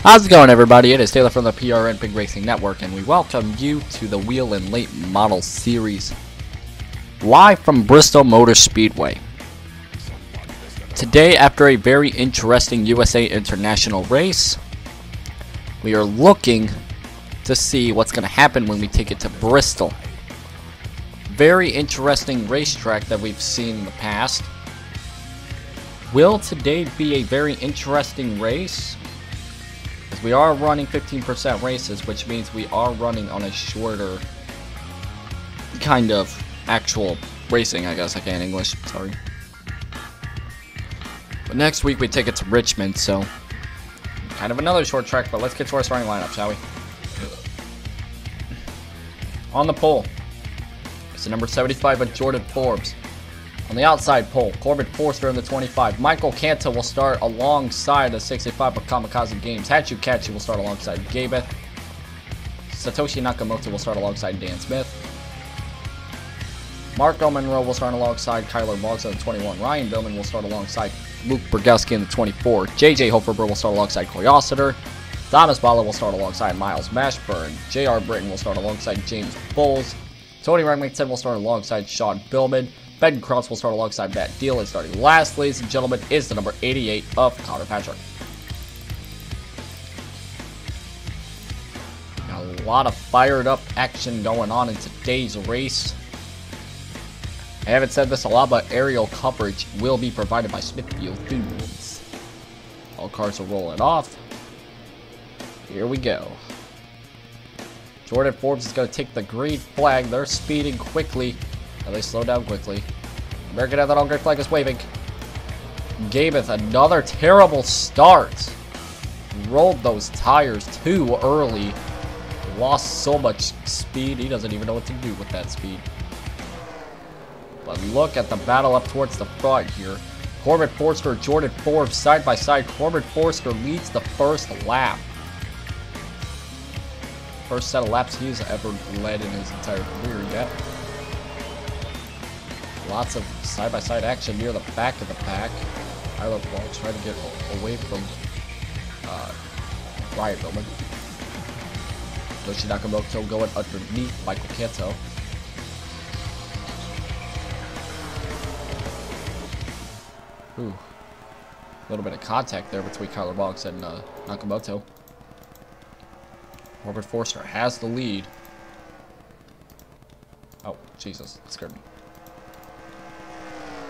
How's it going, everybody? It is Taylor from the PRN Pig Racing Network, and we welcome you to the Whelen Late Model Series, live from Bristol Motor Speedway. Today, after a very interesting USA International race, we are looking to see what's going to happen when we take it to Bristol. Very interesting racetrack that we've seen in the past. Will today be a very interesting race? We are running 15% races, which means we are running on a shorter kind of actual racing, I guess. I can't English, sorry. But next week we take it to Richmond, so kind of another short track, but let's get to our starting lineup, shall we? On the pole, it's the number 75 of Jordan Forbes. On the outside pole, Corbett Forster in the 25. Michael Canta will start alongside the 65 of Kamikaze Games. Hachu Kachi will start alongside Gabeth. Satoshi Nakamoto will start alongside Dan Smith. Marco Monroe will start alongside Kyler Boggs in the 21. Ryan Billman will start alongside Luke Burgowski in the 24. JJ Hoferber will start alongside Corey Ossiter. Thomas Bala will start alongside Miles Mashburn. JR Britton will start alongside James Bowles. Tony Remington will start alongside Sean Billman. Ben Cross will start alongside Matt Deal, and starting last, ladies and gentlemen, is the number 88 of Connor Patrick. Got a lot of fired up action going on in today's race. I haven't said this a lot, but aerial coverage will be provided by Smithfield Foods. All cars are rolling off. Here we go. Jordan Forbes is going to take the green flag. They're speeding quickly. They slow down quickly. American Anthem on green flag is waving. Gabeth, another terrible start. Rolled those tires too early. Lost so much speed, he doesn't even know what to do with that speed. But look at the battle up towards the front here. Corbett Forster, Jordan Forbes side by side. Corbett Forster leads the first lap. First set of laps he's ever led in his entire career yet. Lots of side-by-side action near the back of the pack. Tyler Ball trying to get away from Ryan Billman. Yoshi Nakamoto going underneath Michael Kanto. Ooh. A little bit of contact there between Kyler Boggs and Nakamoto. Robert Forster has the lead. Oh, Jesus, that scared me.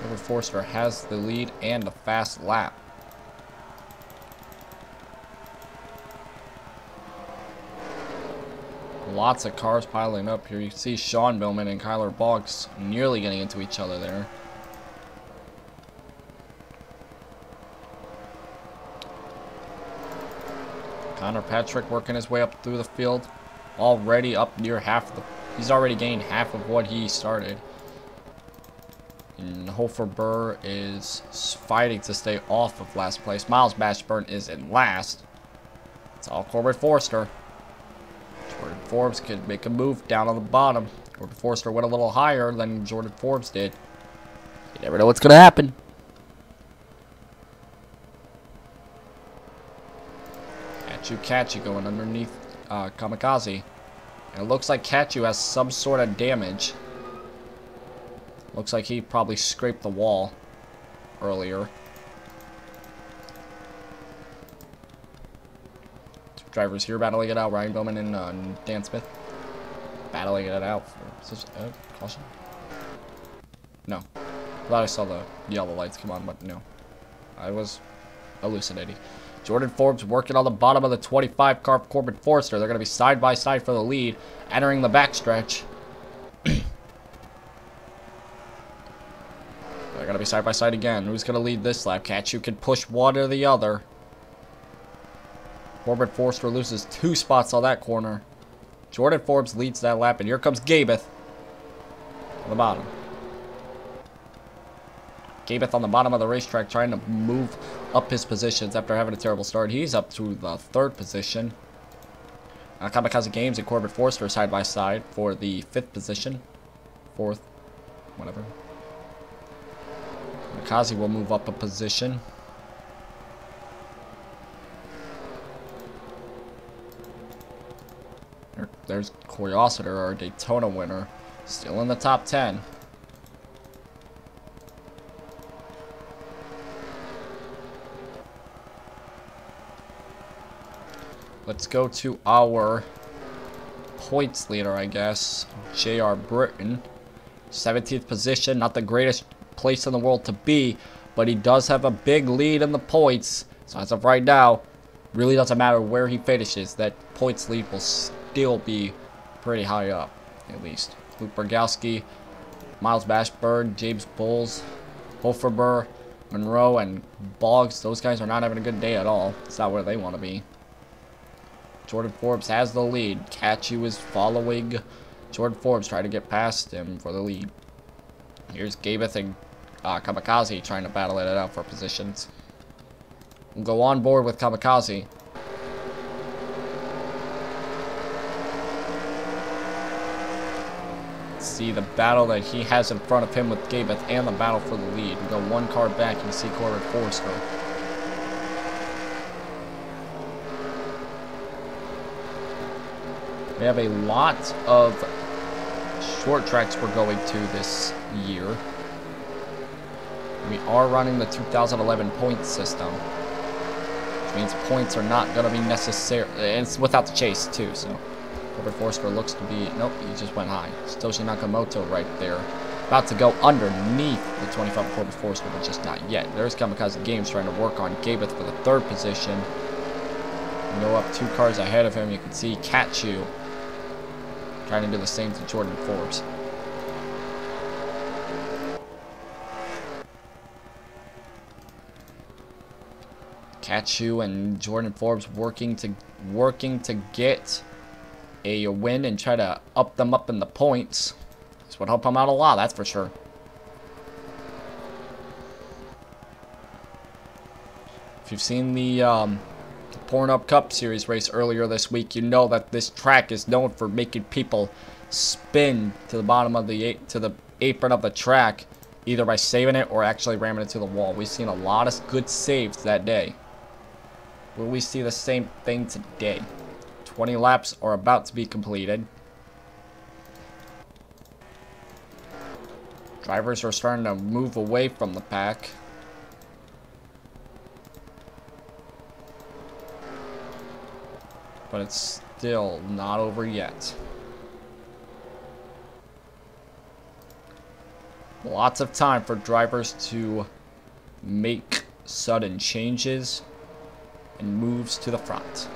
Robert Forster has the lead and a fast lap. Lots of cars piling up here. You see Sean Billman and Kyler Boggs nearly getting into each other there. Connor Patrick working his way up through the field. Already up near half of the... He's already gained half of what he started. And Hoferber is fighting to stay off of last place. Miles Mashburn is in last. It's all Corbett Forster. Jordan Forbes could make a move down on the bottom. Corbett Forster went a little higher than Jordan Forbes did. You never know what's going to happen. Kachu going underneath Kamikaze. And it looks like Kachu has some sort of damage. Looks like he probably scraped the wall earlier. Two drivers here battling it out. Ryan Bowman and Dan Smith battling it out. Is this caution? No. I thought I saw the yellow lights come on, but no. I was hallucinating. Jordan Forbes working on the bottom of the 25 car. Corbett Forster. They're going to be side by side for the lead, entering the backstretch. They're going to be side by side again. Who's going to lead this lap? Kachu can push one or the other. Corbett Forster loses 2 spots on that corner. Jordan Forbes leads that lap, and here comes Gabeth on the bottom. Gabeth on the bottom of the racetrack trying to move up his positions after having a terrible start. He's up to the 3rd position. Kamikaze Games and Corbett Forster side by side for the 5th position. 4th, whatever. Kamikaze will move up a position. There's Curiosity, our Daytona winner, still in the top 10. Let's go to our points leader, I guess, J.R. Britton. 17th position, not the greatest place in the world to be, but he does have a big lead in the points. So as of right now, really doesn't matter where he finishes, that points lead will still be pretty high up, at least. Luke Bergowski, Miles Bashburn, James Bowles, Hoferber, Monroe, and Boggs, those guys are not having a good day at all. It's not where they want to be. Jordan Forbes has the lead. Kachu is following Jordan Forbes, trying to get past him for the lead. Here's Gabeth and Kamikaze trying to battle it out for positions. We'll go on board with Kamikaze. See the battle that he has in front of him with Gabeth and the battle for the lead. We go one card back and see Corbin Forster. We have a lot of short tracks we're going to this year. We are running the 2011 point system, which means points are not going to be necessary. And it's without the chase too, so Corbin Forster looks to be, nope, he just went high. Satoshi Nakamoto right there, about to go underneath the 25 Corbin Forster, but just not yet. There's Kamikaze Games trying to work on Gabeth for the 3rd position. We go up 2 cars ahead of him. You can see Kachu trying to do the same to Jordan Forbes. Kachu and Jordan Forbes working to get a win and try to up them up in the points. This would help them out a lot, that's for sure. If you've seen the Pornhub Cup Series race earlier this week, you know that this track is known for making people spin to the bottom of the apron of the track, either by saving it or actually ramming it to the wall. We've seen a lot of good saves that day. Will we see the same thing today? 20 laps are about to be completed. Drivers are starting to move away from the pack. But it's still not over yet. Lots of time for drivers to make sudden changes and moves to the front.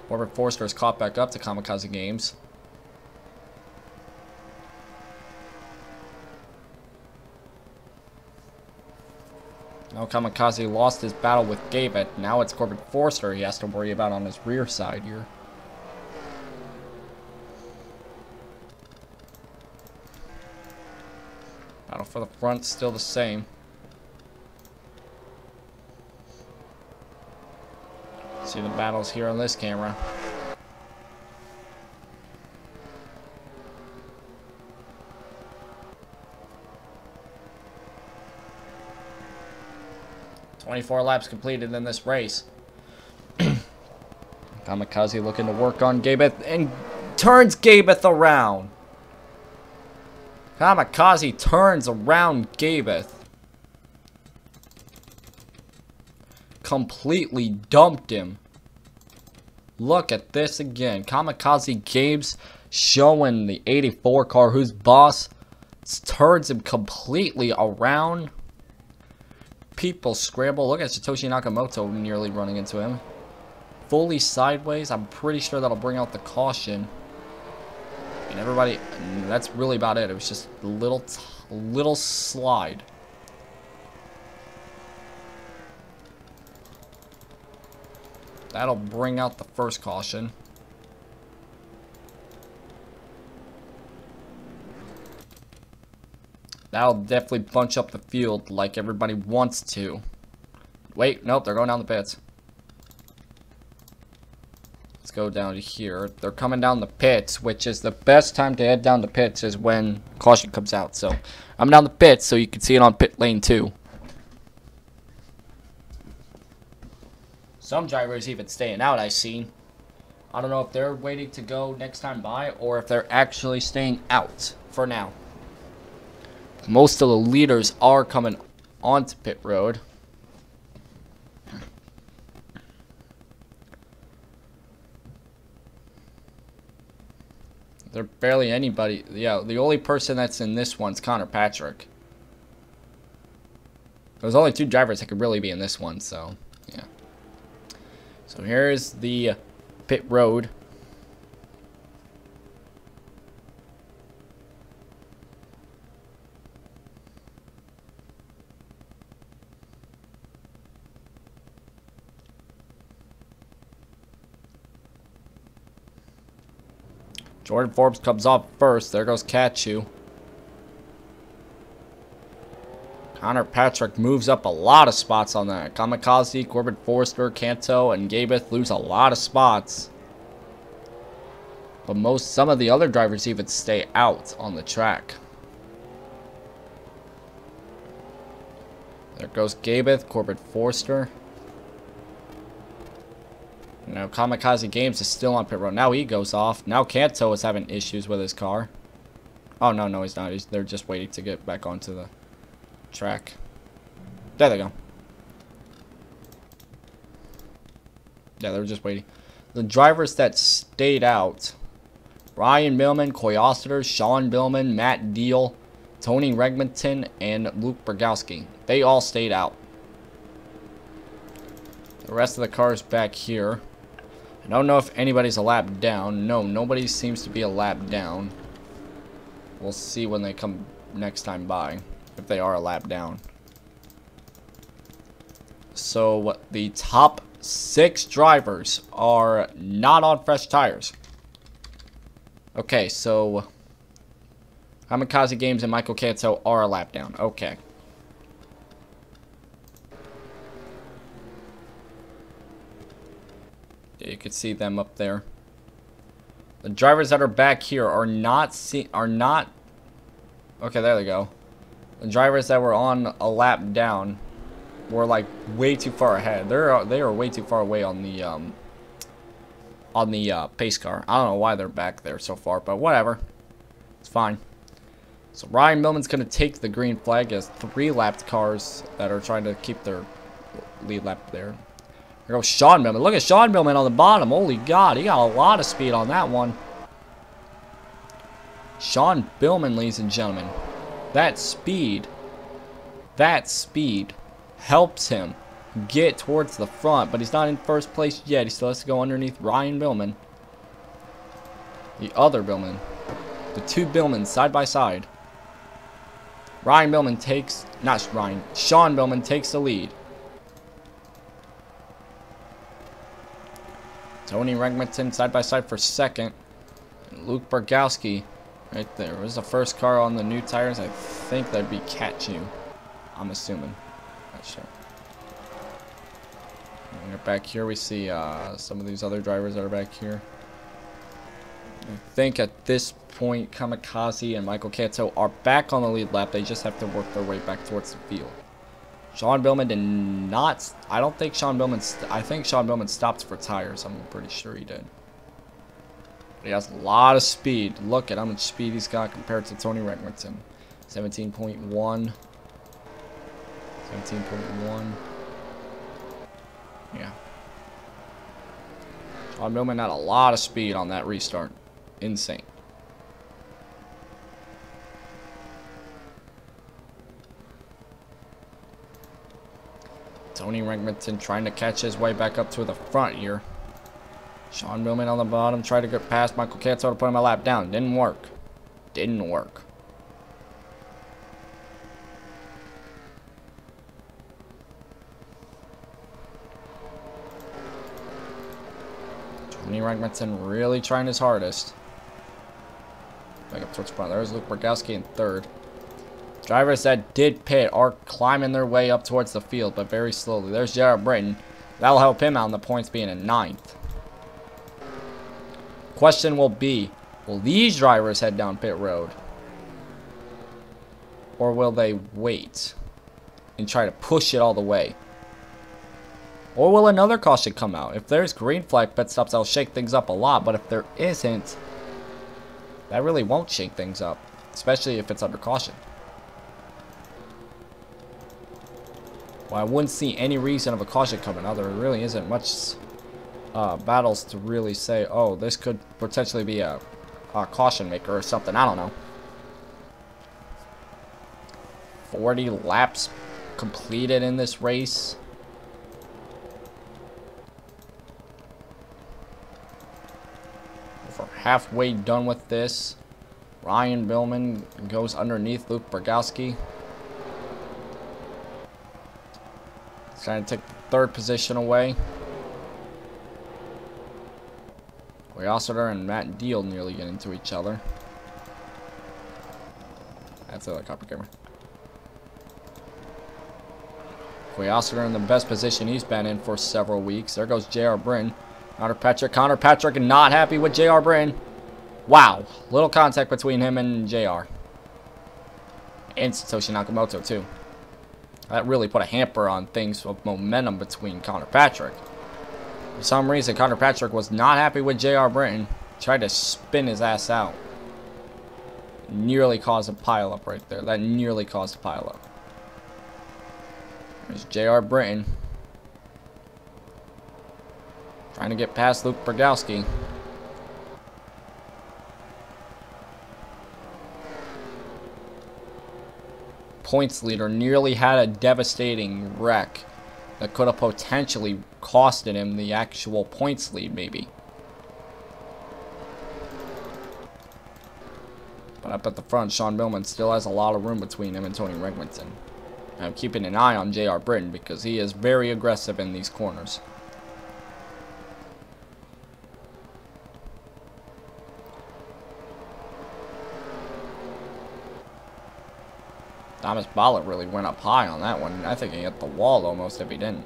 Corbin Forster is caught back up to Kamikaze Games. Now Kamikaze lost his battle with Gabeth. Now it's Corbin Forster he has to worry about on his rear side here. Battle for the front still the same. See the battles here on this camera. "24 laps completed in this race." Kamikaze looking to work on Gabeth and turns Gabeth around. Kamikaze turns around Gabeth. Completely dumped him. Look at this again. Kamikaze Games showing the 84 car whose boss turns him completely around. People scramble. Look at Satoshi Nakamoto nearly running into him. Fully sideways. I'm pretty sure that'll bring out the caution. And everybody, that's really about it. It was just a little slide. That'll bring out the first caution. That'll definitely bunch up the field like everybody wants to. Wait, nope, they're going down the pits. Let's go down to here. They're coming down the pits, which is the best time to head down the pits is when caution comes out. So I'm down the pits so you can see it on pit lane 2. Some drivers even staying out, I've seen. I don't know if they're waiting to go next time by or if they're actually staying out for now. Most of the leaders are coming onto pit road. There's barely anybody. Yeah, the only person that's in this one's Connor Patrick. There's only 2 drivers that could really be in this one, so yeah. So here's the pit road. Jordan Forbes comes off first. There goes Kachu. Connor Patrick moves up a lot of spots on that. Kamikaze, Corbin Forrester, Kanto, and Gabeth lose a lot of spots. But some of the other drivers even stay out on the track. There goes Gabeth, Corbin Forrester. Now Kamikaze Games is still on pit road. Now he goes off. Now Kanto is having issues with his car. Oh, no, he's not. They're just waiting to get back onto the track. There they go. Yeah, they were just waiting. The drivers that stayed out: Ryan Millman, Coy Oster, Sean Billman, Matt Deal, Tony Regmanton, and Luke Bergowski. They all stayed out. The rest of the cars back here. I don't know if anybody's a lap down. No, nobody seems to be a lap down. We'll see when they come next time by, if they are a lap down. So the top 6 drivers are not on fresh tires. Okay, so Kamikaze Games and Michael Kanto are a lap down. Okay. You can see them up there. The drivers that are back here are not. Okay, there they go. The drivers that were on a lap down were like way too far ahead. They are way too far away on the pace car. I don't know why they're back there so far, but whatever. It's fine. So Ryan Millman's gonna take the green flag as 3 lapped cars that are trying to keep their lead lap there. There goes Sean Billman. Look at Sean Billman on the bottom. Holy God, he got a lot of speed on that one. Sean Billman, ladies and gentlemen. That speed helps him get towards the front, but he's not in first place yet. He still has to go underneath Ryan Billman. The other Billman. The 2 Billmans side by side. Sean Billman takes the lead. Tony Regmanton side by side for second. And Luke Bergowski right there. It was the first car on the new tires. I think that'd be Kachu. I'm assuming. Not sure. And back here we see some of these other drivers that are back here. I think at this point Kamikaze and Michael Kanto are back on the lead lap. They just have to work their way back towards the field. Sean Billman did not. I don't think Sean Billman. I think Sean Billman stopped for tires. I'm pretty sure he did. But he has a lot of speed. Look at how much speed he's got compared to Tony Regmanton. 17.1. 17.1. Yeah. Sean Billman had a lot of speed on that restart. Insane. Tony Regmanton trying to catch his way back up to the front here. Sean Billman on the bottom, tried to get past Michael Kanto to put him a lap down. Didn't work. Didn't work. Tony Regmanton really trying his hardest. Back up towards the front. There's Luke Bergowski in third. Drivers that did pit are climbing their way up towards the field, but very slowly. There's Jared Britton. That'll help him out in the points being in 9th. Question will be, will these drivers head down pit road? Or will they wait and try to push it all the way? Or will another caution come out? If there's green flag pit stops, that'll shake things up a lot. But if there isn't, that really won't shake things up. Especially if it's under caution. Well, I wouldn't see any reason of a caution coming out. There really isn't much battles to really say, oh, this could potentially be a caution maker or something. I don't know. 40 laps completed in this race. We're halfway done with this. Ryan Billman goes underneath Luke Brogowski. He's trying to take the third position away. Rossiter and Matt Deal nearly get into each other. That's the helicopter camera. Rossiter in the best position he's been in for several weeks. There goes J.R. Britton. Connor Patrick not happy with J.R. Britton. Wow. Little contact between him and J.R. And Satoshi Nakamoto too. That really put a hamper on things of momentum between Connor Patrick. For some reason, Connor Patrick was not happy with J.R. Britton. Tried to spin his ass out. Nearly caused a pileup right there. That nearly caused a pileup. There's J.R. Britton. Trying to get past Luke Brogowski. Points leader nearly had a devastating wreck that could have potentially costed him the actual points lead, maybe. But up at the front, Sean Millman still has a lot of room between him and Tony Regmanson. I'm keeping an eye on J.R. Britton because he is very aggressive in these corners. Thomas Ballard really went up high on that one. I think he hit the wall almost if he didn't.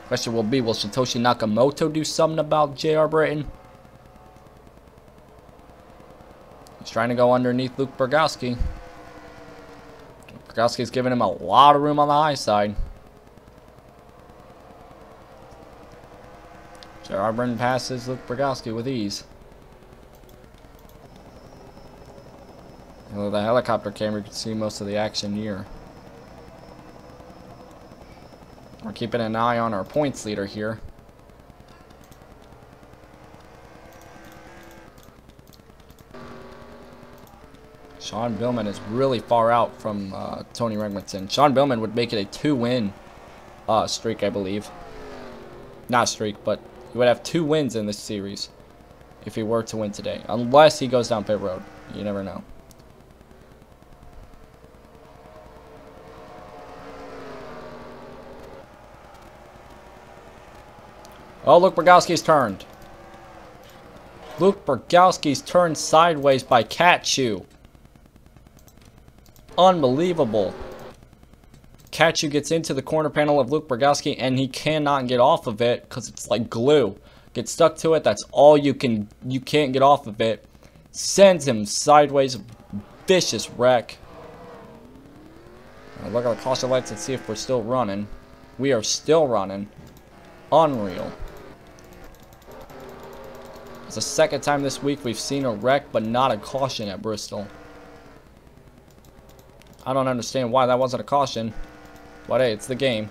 Question will be, will Satoshi Nakamoto do something about J.R. Britton? He's trying to go underneath Luke Brogowski. Brogowski's giving him a lot of room on the high side. J.R. Britton passes Luke Brogowski with ease. With the helicopter camera, you can see most of the action here. We're keeping an eye on our points leader here. Sean Billman is really far out from Tony Regmanson. Sean Billman would make it a 2-win streak, I believe. Not streak, but he would have 2 wins in this series if he were to win today. Unless he goes down pit road. You never know. Oh, Luke Brogowski's turned. Luke Brogowski's turned sideways by Kachu. Unbelievable. Kachu gets into the corner panel of Luke Brogowski and he cannot get off of it because it's like glue. Get stuck to it. That's all you can't get off of it. Sends him sideways. Vicious wreck. Look at the caution lights and see if we're still running. We are still running. Unreal. It's the second time this week we've seen a wreck, but not a caution at Bristol. I don't understand why that wasn't a caution. But hey, it's the game.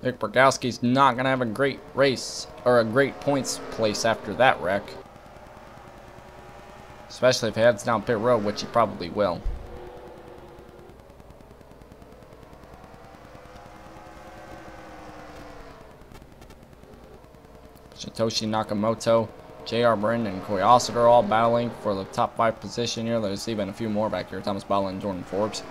Nick Brogowski's not going to have a great race, or a great points place after that wreck. Especially if he heads down pit road, which he probably will. Satoshi Nakamoto, J.R. Britton, and Corey Ossett are all battling for the top 5 position here. There's even a few more back here. Thomas Ballard and Jordan Forbes.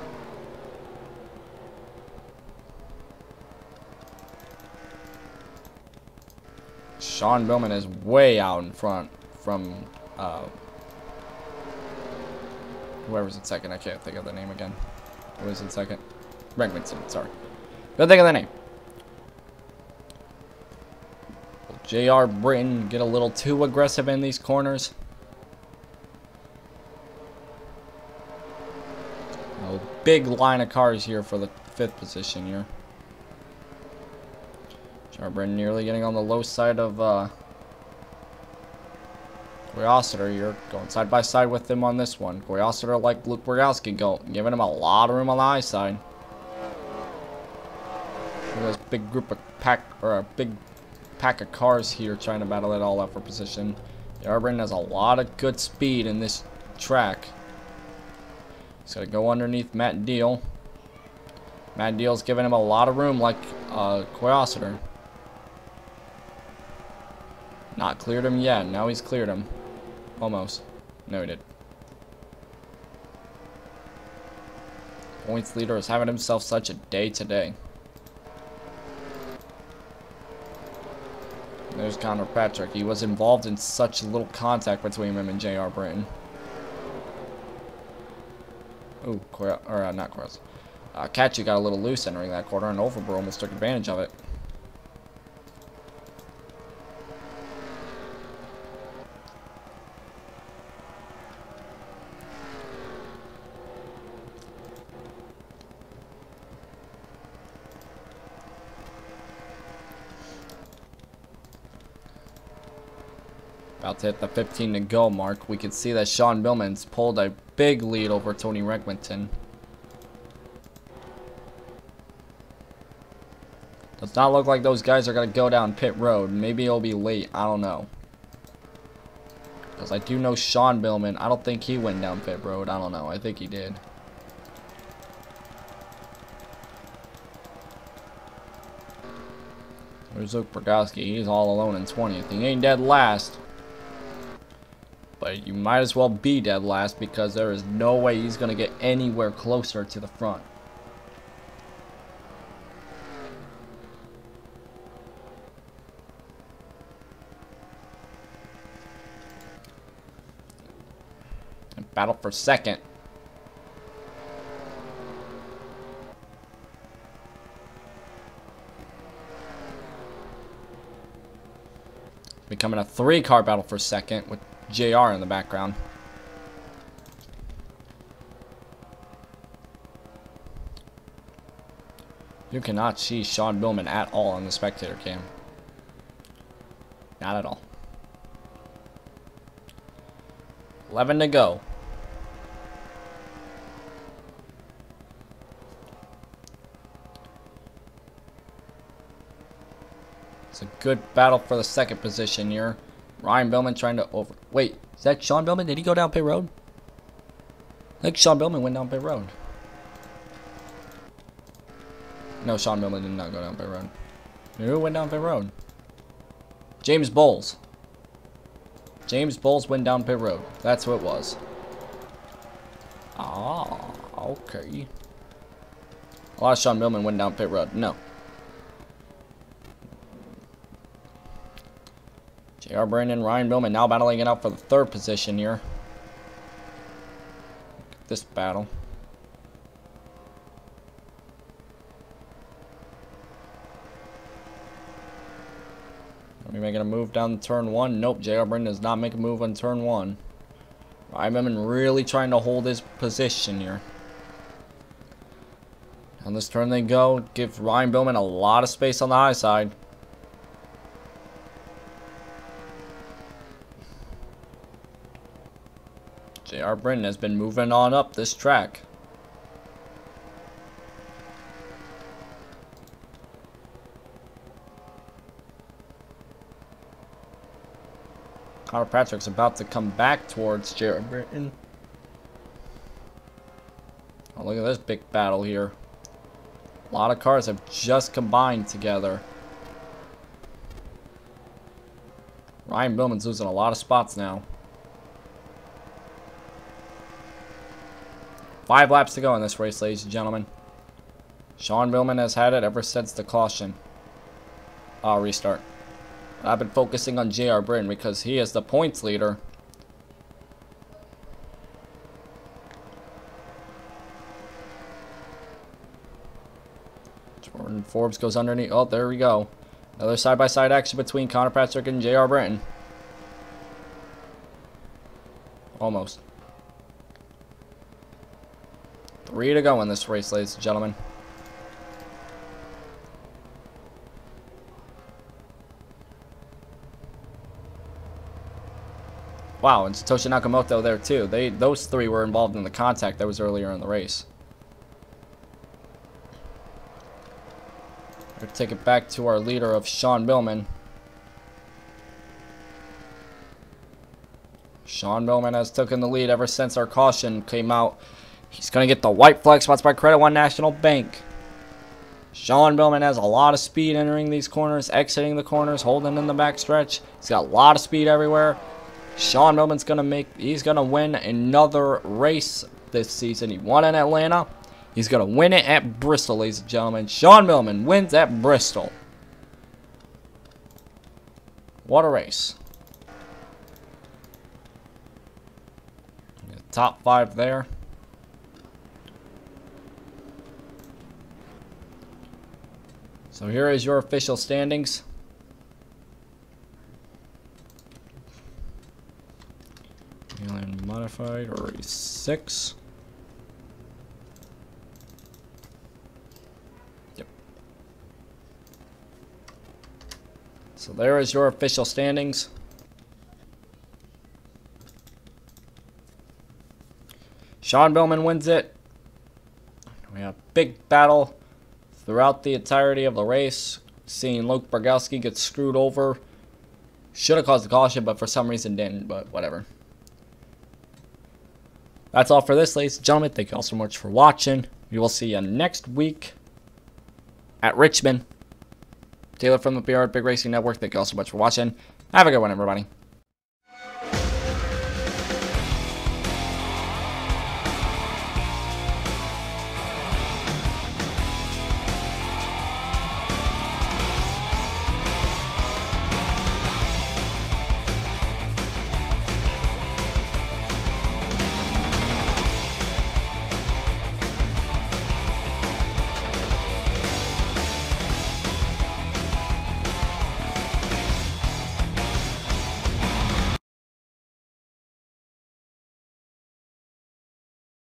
Sean Billman is way out in front from whoever's in second. I can't think of the name again. Who is in second? Regmanson, sorry. Couldn't think of the name. J.R. Britton get a little too aggressive in these corners. A big line of cars here for the 5th position here. Charbrin nearly getting on the low side of Goyositer here. Going side by side with him on this one. Goyositer, like Luke Borgowski, giving him a lot of room on the high side. Look at this big group of big pack of cars here trying to battle it all out for position. Charbrin has a lot of good speed in this track. He's got to go underneath Matt Deal. Matt Deal's giving him a lot of room, like Goyositer. Not cleared him yet. Now he's cleared him. Almost. No, he did. Points leader is having himself such a day today. There's Connor Patrick. He was involved in such little contact between him and J.R. Britton. Ooh, not Corrales. Catchy got a little loose entering that corner, and Overborough almost took advantage of it. About to hit the 15 to go mark. We can see that Sean Billman's pulled a big lead over Tony Regmanton. Does not look like those guys are going to go down pit road. Maybe it'll be late. I don't know. Because I do know Sean Billman. I don't think he went down pit road. I don't know. I think he did. There's Luke Borgowski. He's all alone in 20th. He ain't dead last. But you might as well be dead last because there is no way he's going to get anywhere closer to the front. And battle for second. Becoming a 3-car battle for second with JR in the background. You cannot see Sean Billman at all on the spectator cam. Not at all. 11 to go. It's a good battle for the second position here. Ryan Billman trying to over... Wait, is that Sean Billman? Did he go down pit road? I think Sean Billman went down pit road. No, Sean Billman did not go down pit road. Who went down pit road? James Bowles. James Bowles went down pit road. That's who it was. Ah, okay. A lot of Sean Billman went down pit road. No. J.R. Brandon, Ryan Billman now battling it out for the 3rd position here. Look at this battle. Are we making a move down turn 1? Nope, J.R. Brandon does not make a move on turn 1. Ryan Billman really trying to hold his position here. On this turn they go. Give Ryan Billman a lot of space on the high side. J.R. Britton has been moving on up this track. Connor Patrick's about to come back towards J.R. Britton. Oh, look at this big battle here. A lot of cars have just combined together. Ryan Billman's losing a lot of spots now. 5 laps to go in this race, ladies and gentlemen. Sean Billman has had it ever since the caution. Restart. I've been focusing on J.R. Britton because he is the points leader. Jordan Forbes goes underneath. Oh, there we go. Another side-by-side action between Connor Patrick and J.R. Britton. Almost. Three to go in this race, ladies and gentlemen. Wow, and Satoshi Nakamoto there too. Those three were involved in the contact that was earlier in the race. We'll take it back to our leader of Sean Millman. Sean Millman has taken the lead ever since our caution came out. He's going to get the white flag spots by Credit One National Bank. Sean Millman has a lot of speed entering these corners, exiting the corners, holding in the backstretch. He's got a lot of speed everywhere. Sean Millman's he's going to win another race this season. He won in Atlanta. He's going to win it at Bristol, ladies and gentlemen. Sean Millman wins at Bristol. What a race. Top 5 there. So here is your official standings. Whelen modified or race 6. Yep. So there is your official standings. Sean Millman wins it. We have a big battle throughout the entirety of the race. Seeing Luke Brogowski get screwed over. Should have caused a caution, but for some reason didn't, but whatever. That's all for this, ladies and gentlemen. Thank you all so much for watching. We will see you next week at Richmond. Taylor from the PR Big Racing Network. Thank you all so much for watching. Have a good one, everybody.